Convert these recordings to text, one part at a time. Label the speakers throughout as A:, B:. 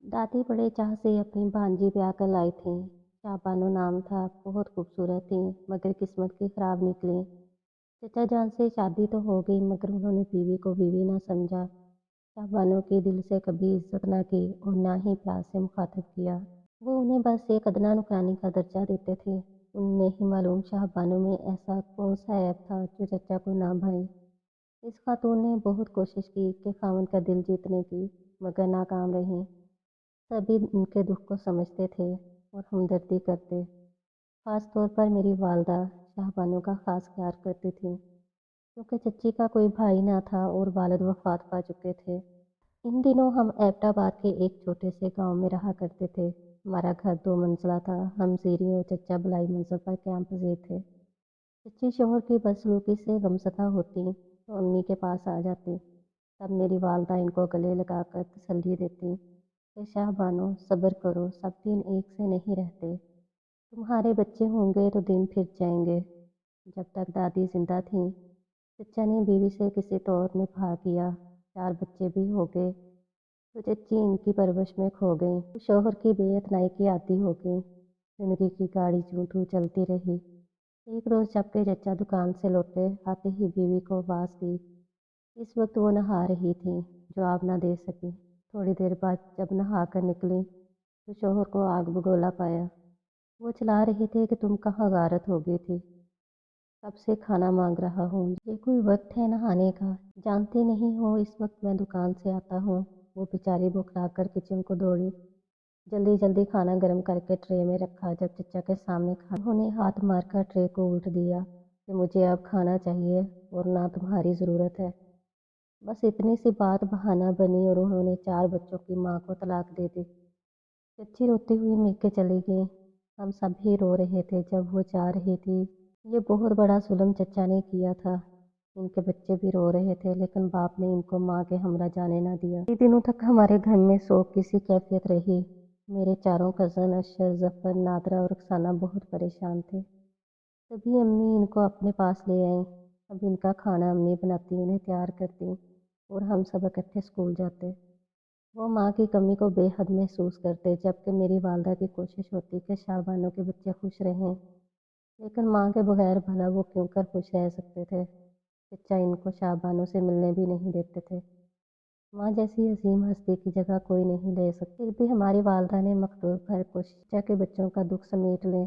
A: दादी बड़े चाह से अपनी भांजी ब्याह कर लाई थी। शाहबानो नाम था, बहुत खूबसूरत थी, मगर किस्मत की खराब निकली। चचा जान से शादी तो हो गई, मगर उन्होंने बीवी को बीवी ना समझा। शाहबानो की दिल से कभी इज्जत ना की और ना ही प्यार से मुखातिब किया। वो उन्हें बस एक अदना नुकरानी का दर्जा देते थे। उन्हें नहीं मालूम शाहबानो में ऐसा कौन सा ऐप था जो चचा को ना भाई। इस खातून ने बहुत कोशिश की कि खामन का दिल जीतने की, मगर नाकाम रही। सभी उनके दुख को समझते थे और हमदर्दी करते। खास तौर पर मेरी वालदा शाहबानो का खास ख्याल करती थी, क्योंकि चच्ची का कोई भाई ना था और वालिद वफात पा चुके थे। इन दिनों हम एबटाबाद के एक छोटे से गांव में रहा करते थे। हमारा घर 2 मंजिला था। हम जीरी और चच्चा बलाई मंजिल पर कैंप पजीर थे। चच्ची शोहर की बदसलूकी से गमसता होती तो अम्मी के पास आ जाती। तब मेरी वालदा इनको गले लगाकर तसल्ली देती कि शाहबानो सब्र करो, सब दिन एक से नहीं रहते। तुम्हारे बच्चे होंगे तो दिन फिर जाएंगे। जब तक दादी जिंदा थीं, चचा ने बीवी से किसी तौर निभाह किया। 4 बच्चे भी हो गए तो चच्ची इनकी परवरिश में खो गई। तो शोहर की बेइतनाई की आदी हो गई। जिंदगी की गाड़ी चूं चूं चलती रही। एक रोज जबकि चचा दुकान से लौटे, आते ही बीवी को आवाज दी। इस वक्त वो नहा रही थी, जवाब न दे सकी। थोड़ी देर बाद जब नहा कर निकली तो शोहर को आग बगोला पाया। वो चला रहे थे कि तुम कहाँ गारत हो गई थी, कब से खाना मांग रहा हूँ, ये कोई वक्त है नहाने का? जानते नहीं हो इस वक्त मैं दुकान से आता हूँ। वो बेचारी बुखला कर किचन को दौड़ी। जल्दी जल्दी खाना गर्म करके ट्रे में रखा। जब चचा के सामने खा, उन्होंने हाथ मारकर ट्रे को उल्ट दिया कि मुझे अब खाना चाहिए और ना तुम्हारी ज़रूरत है। बस इतनी सी बात बहाना बनी और उन्होंने 4 बच्चों की माँ को तलाक दे दी। चच्ची रोती हुई मीके चली गई। हम सब ही रो रहे थे जब वो जा रही थी। ये बहुत बड़ा जुल्म चचा ने किया था। इनके बच्चे भी रो रहे थे, लेकिन बाप ने इनको माँ के हमरा जाने ना दिया। कई दिनों तक हमारे घर में शोक की सी कैफियत रही। मेरे चारों कज़न अशर, जफर, नादरा और रक्साना बहुत परेशान थे। तभी अम्मी इनको अपने पास ले आईं। अब इनका खाना अम्मी बनाती, उन्हें तैयार करती और हम सब इकट्ठे स्कूल जाते। वो माँ की कमी को बेहद महसूस करते, जबकि मेरी वालदा की कोशिश होती कि शाहबानो के बच्चे खुश रहें। लेकिन माँ के बगैर भला वो क्यों कर खुश रह सकते थे? चचा इनको शाहबानो से मिलने भी नहीं देते थे। माँ जैसी अजीम हस्ती की जगह कोई नहीं ले सकती। फिर भी हमारी वालदा ने मकदूर भर कोशिश चचा के बच्चों का दुख समेट लें।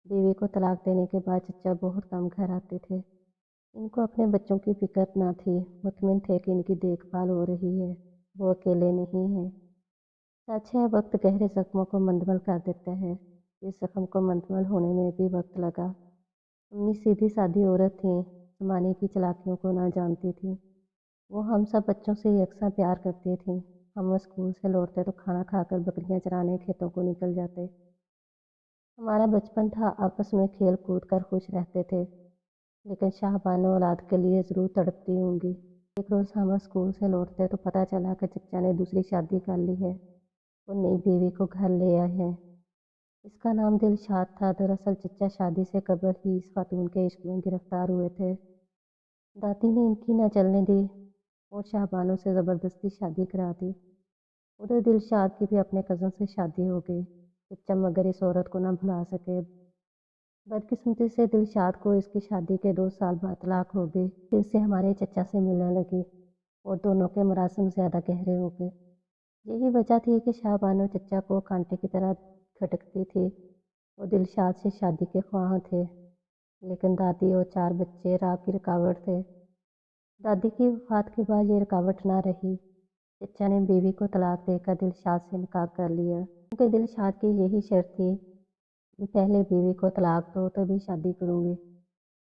A: बीवी को तलाक देने के बाद चचा बहुत कम घर आते थे। इनको अपने बच्चों की फिक्र न थी। मुतमिन थे कि इनकी देखभाल हो रही है, वो अकेले नहीं हैं। सच है, वक्त गहरे जख्मों को मंदमल कर देता है। इस जख्म को मंदमल होने में भी वक्त लगा। अम्मी सीधी सादी औरत थी, जमाने की चालाकियों को ना जानती थी। वो हम सब बच्चों से यकसा प्यार करती थी। हम स्कूल से लौटते तो खाना खाकर बकरियां चराने खेतों को निकल जाते। हमारा बचपन था, आपस में खेल कूद कर खुश रहते थे। लेकिन शाहबानो औलाद के लिए ज़रूर तड़पती होंगी। एक रोज़ हम स्कूल से लौटते तो पता चला कि चचा ने दूसरी शादी कर ली है। वो नई बीवी को घर ले आए हैं। इसका नाम दिलशाद था। दरअसल चचा शादी से कबल ही इस खातून के इश्क में गिरफ्तार हुए थे। दादी ने इनकी न चलने दी और शाहबानो से ज़बरदस्ती शादी करा दी। उधर दिलशाद की भी अपने कज़न से शादी हो गई। चचा मगर इस औरत को न भुला सके। बदकिस्मती से दिलशाद को इसकी शादी के 2 साल बाद तलाक हो गई। फिर से हमारे चचा से मिलने लगी और दोनों के मरासिम ज़्यादा गहरे हो गए। यही वजह थी कि शाहबानो चचा को कांटे की तरह खटकती थी। वो दिलशाद से शादी के ख्वाह थे, लेकिन दादी और 4 बच्चे राह की रुकावट थे। दादी की वफात के बाद ये रुकावट ना रही। चचा ने बीवी को तलाक देकर दिलशाद से निकाह कर लिया, क्योंकि दिलशाद की यही शर्त थी, पहले बीवी को तलाक दो तभी शादी करूँगी।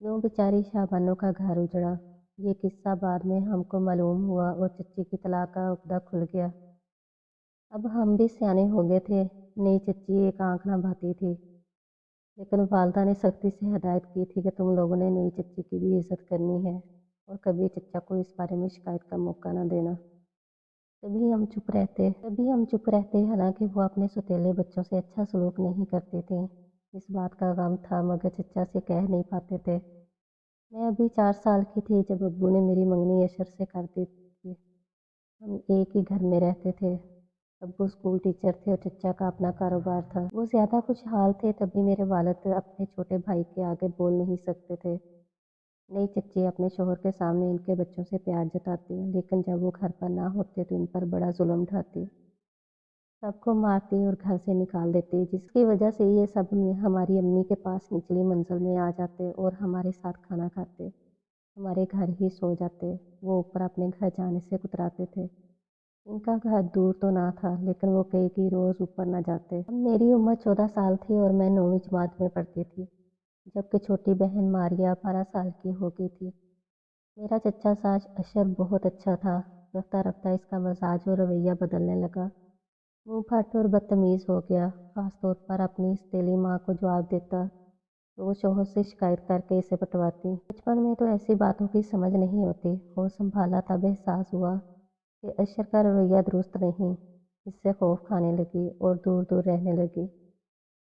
A: यूँ बेचारी शाहबानो का घर उजड़ा। ये किस्सा बाद में हमको मालूम हुआ और चच्ची की तलाक का उकदा खुल गया। अब हम भी सियाने हो गए थे। नई चच्ची एक आंख ना भाती थी, लेकिन वालदा ने सख्ती से हिदायत की थी कि तुम लोगों ने नई चच्ची की भी इज्जत करनी है और कभी चचा को इस बारे में शिकायत का मौका ना देना। तभी हम चुप रहते, हालांकि वो अपने सौतेले बच्चों से अच्छा सलूक नहीं करते थे। इस बात का गम था, मगर चचा से कह नहीं पाते थे। मैं अभी 4 साल की थी जब अब्बू ने मेरी मंगनी अशर से कर दी थी। हम एक ही घर में रहते थे। अब्बू स्कूल टीचर थे और चचा का अपना कारोबार था। वो ज़्यादा खुशहाल थे, तभी मेरे वालिद अपने छोटे भाई के आगे बोल नहीं सकते थे। नई चच्ची अपने शौहर के सामने इनके बच्चों से प्यार जताती, लेकिन जब वो घर पर ना होते तो इन पर बड़ा जुल्म ढाती। सबको मारती और घर से निकाल देती, जिसकी वजह से ये सब हमारी अम्मी के पास निचली मंजिल में आ जाते और हमारे साथ खाना खाते, हमारे घर ही सो जाते। वो ऊपर अपने घर जाने से कतराते थे। इनका घर दूर तो ना था, लेकिन वो कई की रोज़ ऊपर न जाते। अब मेरी उम्र 14 साल थी और मैं 9वीं जमात में पढ़ती थी, जबकि छोटी बहन मारिया 12 साल की हो गई थी। मेरा चचा सास अशर बहुत अच्छा था। रफ्ता रफ्ता इसका मजाज और रवैया बदलने लगा। मुंह फट और बदतमीज़ हो गया, खास तौर पर अपनी इस तेली माँ को जवाब देता तो वो शौहर से शिकायत करके इसे पटवाती। बचपन में तो ऐसी बातों की समझ नहीं होती। होश संभाला तब एहसास हुआ कि अशर का रवैया दुरुस्त नहीं। इससे खौफ खाने लगी और दूर दूर रहने लगी।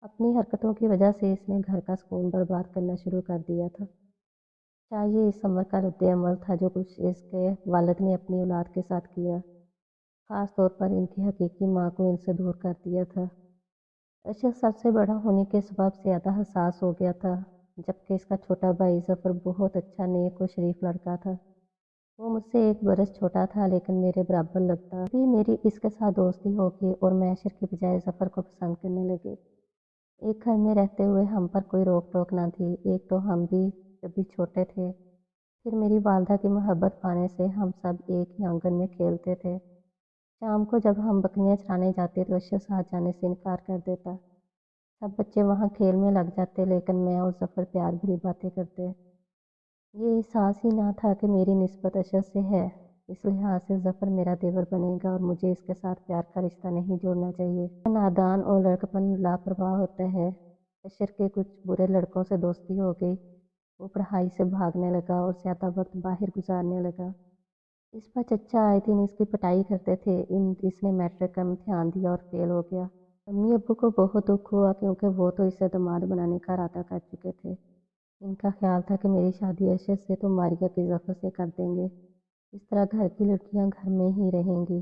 A: अपनी हरकतों की वजह से इसने घर का सुकून बर्बाद करना शुरू कर दिया था। चाहिए इस अमर का रद्द-ए-अमल था जो कुछ इसके वालिद ने अपनी औलाद के साथ किया, खास तौर पर इनकी हकीकी माँ को इनसे दूर कर दिया था। अशर सबसे बड़ा होने के सबब ज़्यादा हसास हो गया था, जबकि इसका छोटा भाई ज़फ़र बहुत अच्छा, नेक और शरीफ लड़का था। वो मुझसे 1 बरस छोटा था, लेकिन मेरे बराबर लगता। अभी मेरी इसके साथ दोस्ती हो गई और मैं अशर की बजाय ज़फ़र को पसंद करने लगी। एक घर में रहते हुए हम पर कोई रोक टोक ना थी। एक तो हम भी जब भी छोटे थे, फिर मेरी वालदा की मोहब्बत पाने से हम सब एक ही आंगन में खेलते थे। शाम को जब हम बकरियां चराने जाते तो अशर साथ जाने से इनकार कर देता। सब बच्चे वहाँ खेल में लग जाते, लेकिन मैं और ज़फ़र प्यार भरी बातें करते। ये एहसास ही ना था कि मेरी निस्बत अशर से है। इस लिहाज से ज़फ़र मेरा देवर बनेगा और मुझे इसके साथ प्यार का रिश्ता नहीं जोड़ना चाहिए। नादान और लड़कपन लापरवाह होता है। अशर के कुछ बुरे लड़कों से दोस्ती हो गई। वो पढ़ाई से भागने लगा और ज़्यादा वक्त बाहर गुजारने लगा। इस पर चचा आए दिन इसकी पिटाई करते थे। इसने मैट्रिक का इम्तिहान दिया और फेल हो गया। अम्मी अब्बू को बहुत दुख हुआ, क्योंकि वो तो इसे दामाद बनाने का इरादा कर चुके थे। इनका ख्याल था कि मेरी शादी अशर से तो मारिया की ज़फ़र से कर देंगे। इस तरह घर की लड़कियां घर में ही रहेंगी।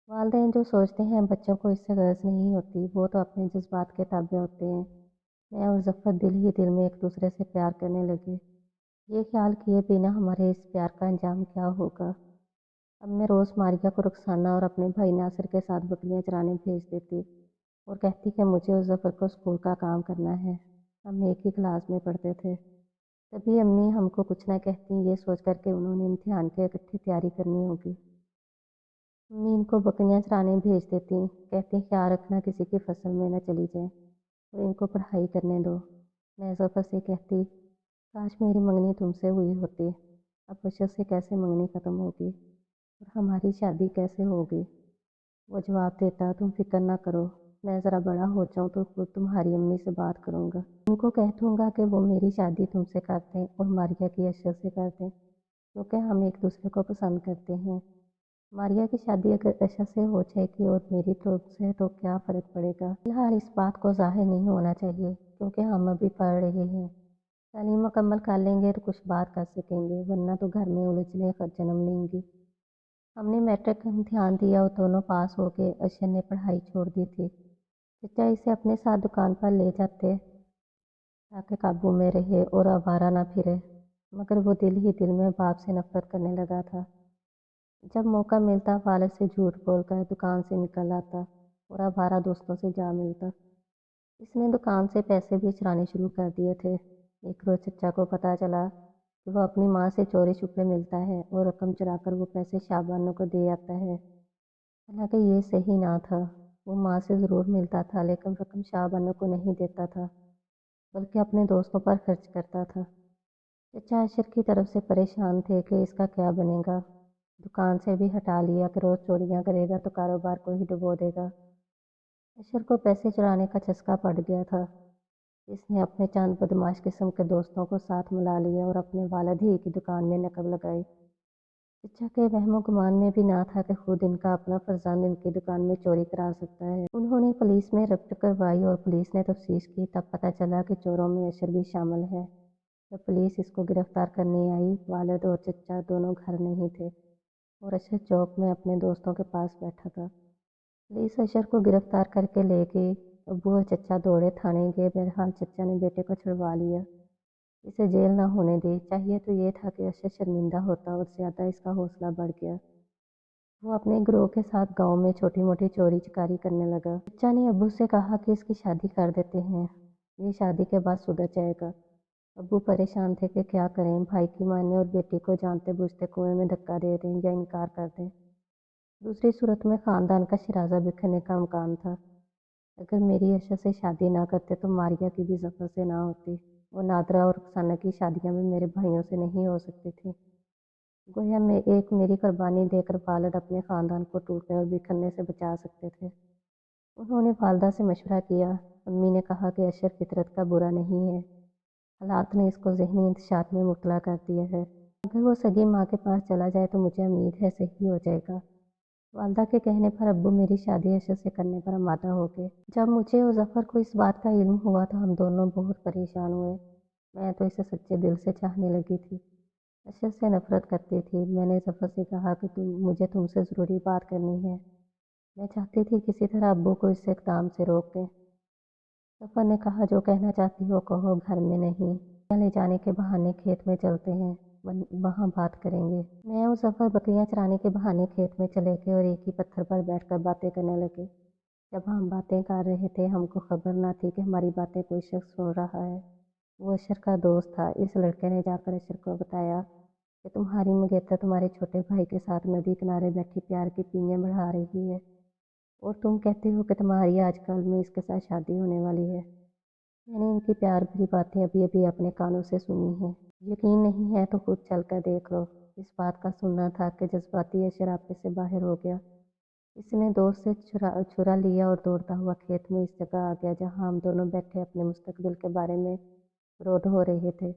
A: वालिदैन जो सोचते हैं बच्चों को इससे गरज नहीं होती, वो तो अपने जज्बात के ताबे होते हैं। मैं और ज़फ़र दिल ही दिल में एक दूसरे से प्यार करने लगे, ये ख्याल किए बिना हमारे इस प्यार का अंजाम क्या होगा। अब मैं रोज़ मारिया को रुखसाना और अपने भाई नासिर के साथ बकरियां चराने भेज देती और कहती कि मुझे और ज़फ़र को स्कूल का काम करना है। हम एक ही क्लास में पढ़ते थे। तभी अम्मी हमको कुछ ना कहती, ये सोच कर के उन्होंने इम्तिहान की इकट्ठी तैयारी करनी होगी। अम्मी इनको बकरियां चराने भेज देती, कहती ख्याल रखना किसी की फसल में न चली जाए और इनको पढ़ाई करने दो। मैं ज़फ़र से कहती, काश मेरी मंगनी तुमसे हुई होती। अब अशर से कैसे मंगनी ख़त्म होगी और हमारी शादी कैसे होगी। वो जवाब देता, तुम फिक्र ना करो, मैं ज़रा बड़ा हो जाऊँ तो खुद तुम्हारी अम्मी से बात करूँगा। उनको कह दूँगा कि वो मेरी शादी तुमसे कर दें और मारिया की अशर से कर दें, क्योंकि हम एक दूसरे को पसंद करते हैं। मारिया की शादी अगर अशर से हो जाएगी और मेरी तुमसे, तो क्या फ़र्क पड़ेगा। फिलहाल इस बात को ज़ाहिर नहीं होना चाहिए, क्योंकि हम अभी पढ़ रहे हैं। तालीम मुकम्मल कर लेंगे तो कुछ बात कर सकेंगे, वरना तो घर में उलझने का जन्म लेंगी। हमने मैट्रिक का इम्तिहान दिया और दोनों पास हो गए। अशर ने पढ़ाई छोड़ दी थी। चचा इसे अपने साथ दुकान पर ले जाते ताकि काबू में रहे और आवारा ना फिरे, मगर वो दिल ही दिल में बाप से नफरत करने लगा था। जब मौका मिलता वालिद से झूठ बोलकर दुकान से निकल आता और आवारा दोस्तों से जा मिलता। इसने दुकान से पैसे भी चुराने शुरू कर दिए थे। एक रोज़ चचा को पता चला कि वो अपनी माँ से चोरी छुपे मिलता है और रकम चुराकर वो पैसे शाबानों को दे आता है। हालांकि ये सही ना था। वो माँ से ज़रूर मिलता था, लेकिन रकम शाबानों को नहीं देता था, बल्कि अपने दोस्तों पर खर्च करता था। चचा अशर की तरफ से परेशान थे कि इसका क्या बनेगा। दुकान से भी हटा लिया कि रोज़ चोरियां करेगा तो कारोबार को ही डुबो देगा। अशर को पैसे चुराने का चस्का पड़ गया था। इसने अपने चंद बदमाश किस्म के दोस्तों को साथ मिला लिया और अपने वालिद ही की दुकान में नकब लगाई। चचा के वहमो गुमान में भी ना था कि खुद इनका अपना फर्जंद इनकी दुकान में चोरी करा सकता है। उन्होंने पुलिस में रब्त करवाई और पुलिस ने तफ्तीश की, तब पता चला कि चोरों में अशर भी शामिल है। जब पुलिस इसको गिरफ्तार करने आई, वालिद और चचा दोनों घर नहीं थे और अशर चौक में अपने दोस्तों के पास बैठा था। पुलिस अशर को गिरफ्तार करके ले गई। अब्बू और चचा दौड़े थाने गए। बहरहाल चचा ने बेटे को छुड़वा लिया, इसे जेल ना होने दी। चाहिए तो ये था कि अशर शर्मिंदा होता और ज़्यादा इसका हौसला बढ़ गया। वो अपने गिरोह के साथ गांव में छोटी मोटी चोरी चकारी करने लगा। चचा ने अब्बू से कहा कि इसकी शादी कर देते हैं, ये शादी के बाद सुधर जाएगा। अब्बू परेशान थे कि क्या करें, भाई की माने और बेटी को जानते बूझते कुएं में धक्का दे दें या इनकार कर दें। दूसरी सूरत में खानदान का शिराजा बिखरने का इम्कान था। अगर मेरी अशर से शादी ना करते तो मारिया की भी जफर से ना होती। वो नादरा और रुखसाना की शादियां भी मेरे भाइयों से नहीं हो सकती थी। गोया मैं एक मेरी कुर्बानी देकर वालिद अपने खानदान को टूटने और बिखरने से बचा सकते थे। उन्होंने वालदा से मशवरा किया। अम्मी ने कहा कि अशर फितरत का बुरा नहीं है, हालात ने इसको ज़हनी इंतशार में मुब्तला कर दिया है। अगर वो सगी माँ के पास चला जाए तो मुझे उम्मीद है सही हो जाएगा। वालदा के कहने पर अब्बू मेरी शादी अशर से करने पर आमादा हो गए। जब मुझे और जफ़र को इस बात का इल्म हुआ तो हम दोनों बहुत परेशान हुए। मैं तो इसे सच्चे दिल से चाहने लगी थी, अशर से नफरत करती थी। मैंने जफ़र से कहा कि मुझे तुमसे ज़रूरी बात करनी है। मैं चाहती थी किसी तरह अब्बू को इस इक़दाम से रोक दें। जफ़र ने कहा, जो कहना चाहती हो कहो, घर में नहीं, ले जाने के बहाने खेत में चलते हैं, वहाँ बात करेंगे। मैं और जफ़र बकरियाँ चराने के बहाने खेत में चले गए और एक ही पत्थर पर बैठकर बातें करने लगे। जब हम बातें कर रहे थे हमको खबर न थी कि हमारी बातें कोई शख्स सुन रहा है। वो अशर का दोस्त था। इस लड़के ने जाकर अशर को बताया कि तुम्हारी मंगेतर तुम्हारे छोटे भाई के साथ नदी किनारे बैठी प्यार की पींगें बढ़ा रही है और तुम कहते हो कि तुम्हारी आजकल में इसके साथ शादी होने वाली है। मैंने इनकी प्यार भरी बातें अभी अभी अपने कानों से सुनी हैं। यकीन नहीं है तो खुद चल कर देख लो। इस बात का सुनना था कि जज्बाती अशर आपे से बाहर हो गया। इसने दोस्त से छुरा लिया और दौड़ता हुआ खेत में इस जगह आ गया जहाँ हम दोनों बैठे अपने मुस्तकबिल के बारे में रोध हो रहे थे।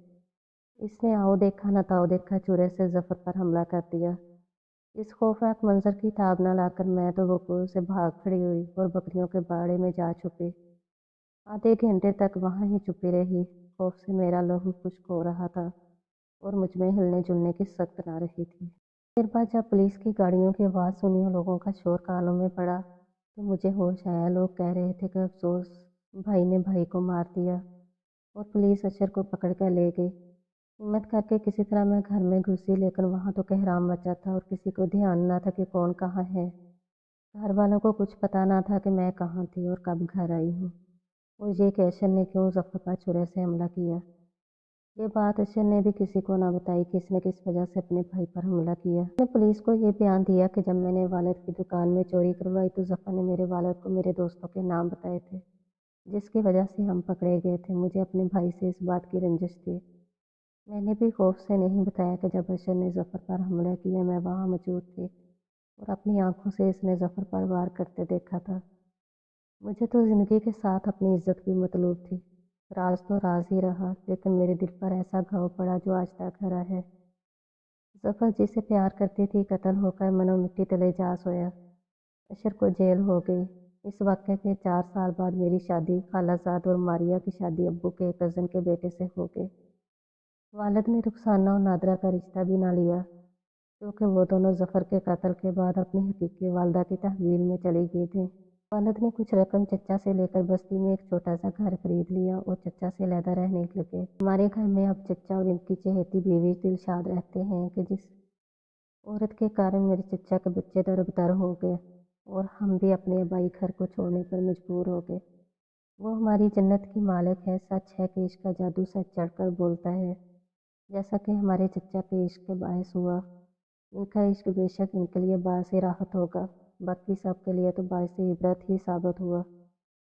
A: इसने आओ देखा न ताओ देखा चूरे से जफ़र पर हमला कर दिया। इस खौफनाक मंजर की ताब न लाकर मैं तो वक़ूफ़ से भाग खड़ी हुई और बकरियों के बाड़े में जा छुपी। आधे घंटे तक वहाँ ही छुपी रही। खौफ से मेरा लहू खुश्क हो रहा था और मुझ में हिलने जुलने की सख्त ना रही थी। देर बाद जब पुलिस की गाड़ियों की आवाज़ सुनी और लोगों का शोर कानों में पड़ा तो मुझे होश आया। लोग कह रहे थे कि अफसोस, भाई ने भाई को मार दिया और पुलिस अशर को पकड़ कर ले गई। हिम्मत करके किसी तरह मैं घर में घुसी, लेकिन वहाँ तो कहराम मचा था और किसी को ध्यान न था कि कौन कहाँ है। घर वालों को कुछ पता ना था कि मैं कहाँ थी और कब घर आई हूँ और ये कि अशर ने क्यों जफ़र पर छुरे से हमला किया। ये बात अशर ने भी किसी को ना बताई कि इसने किस वजह से अपने भाई पर हमला किया। उसने पुलिस को ये बयान दिया कि जब मैंने वालिद की दुकान में चोरी करवाई तो जफ़र ने मेरे वालिद को मेरे दोस्तों के नाम बताए थे, जिसकी वजह से हम पकड़े गए थे। मुझे अपने भाई से इस बात की रंजिश थी। मैंने भी खौफ से नहीं बताया कि जब अशर ने जफ़र पर हमला किया मैं वहाँ मौजूद थी और अपनी आंखों से इसने जफ़र पर वार करते देखा था। मुझे तो ज़िंदगी के साथ अपनी इज्जत भी मतलूब थी। राज तो राज ही रहा, लेकिन मेरे दिल पर ऐसा घाव पड़ा जो आज तक हरा है। जफ़र जिसे प्यार करती थी कत्ल होकर मनो मिट्टी तले जा सोया। अशर को जेल हो गई। इस वाक़े के 4 साल बाद मेरी शादी खालाजाद और मारिया की शादी अब्बू के कज़न के बेटे से हो गई। वालिद ने रुखसाना और नादरा का रिश्ता भी ना लिया क्योंकि वो दोनों जफ़र के कत्ल के बाद अपनी हकीकी वालदा की तहवील में चली गई थी। वालिद ने कुछ रकम चचा से लेकर बस्ती में एक छोटा सा घर खरीद लिया और चचा से अलहदा रहने लगे। हमारे घर में अब चचा और इनकी चहेती बीवी दिलशाद रहते हैं कि जिस औरत के कारण मेरे चचा के बच्चे दरबदर हो गए और हम भी अपने आबाई घर को छोड़ने पर मजबूर हो गए। वो हमारी जन्नत की मालिक है। सच है कि इश्क का जादू सच चढ़कर बोलता है, जैसा कि हमारे चचा के इश्क के बायस हुआ। इनका इश्क बेशक इनके लिए बायस राहत होगा, बाकी सब के लिए तो बायस इबरत ही साबित हुआ।